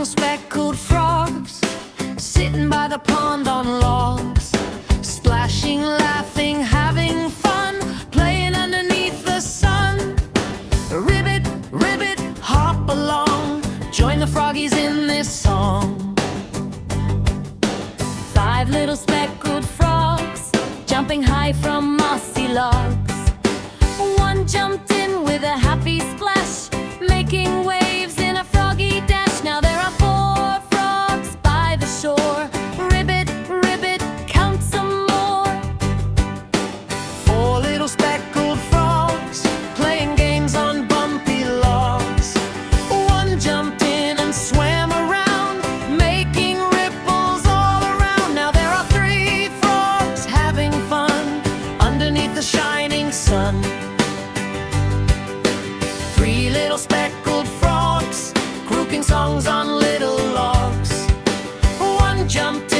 speckled frogs, sitting by the pond on logs, splashing, laughing, having fun, playing underneath the sun. Ribbit, ribbit, hop along, join the froggies in this song. 5 little speckled frogs, jumping high from mossy logs. One jumped in with a happy splash, making waves in a froggy dash. Now there are 4 frogs by the shore. Ribbit, ribbit, count some more. 4 little speckled frogs, playing games on bumpy logs. One jumped in and swam around, making ripples all around. Now there are 3 frogs having fun underneath the shining sun. 3 little speckled frogs, croaking songs on little logs. One jumped